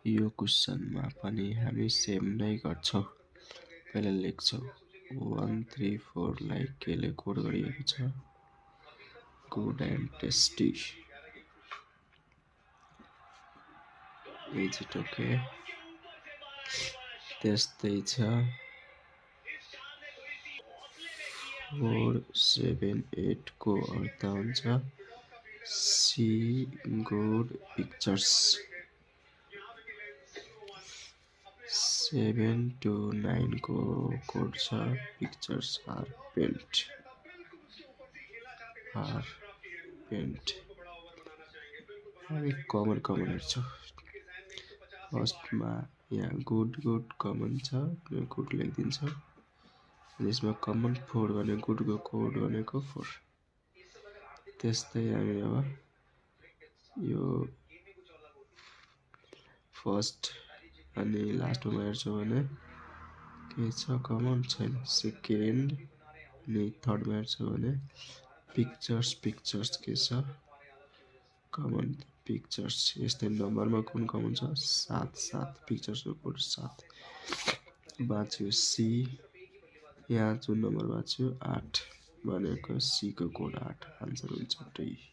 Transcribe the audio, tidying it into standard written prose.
यो क्वेसनमा पनि हामी सेम नै गर्छौँ। पहिला लेख्छौँ 134 लाई केले कोड गरिएको छ, good and tasty. Is it okay? त्यस्तै छ 478 को अर्थ हुन्छ सी गुड पिक्चर्स। 729 को कोड छ पिक्चर्स आर पेन्ट। हामी कमन हेर्छौँ। फर्स्टमा यहाँ गुड कमन छ, गुड लेखिदिन्छौँ। यसमा कमन 4 भने गुडको कोड भनेको 4। त्यस्तै हामी अब यो फर्स्ट अनि लास्टमा हेर्छौँ भने के छ कमन छैन। सेकेन्ड अनि थर्डमा हेर्छौँ भने पिक्चर्स के छ कमन पिक्चर्स। यस्तै नम्बरमा कुन कमन छ 7 पिक्चर्सको कोड 7 बाँच्यो सी। यहाँ जुन नम्बर बाँच्यो 8 भनेको सी को कोड 8 आन्सर हुन्छ 2।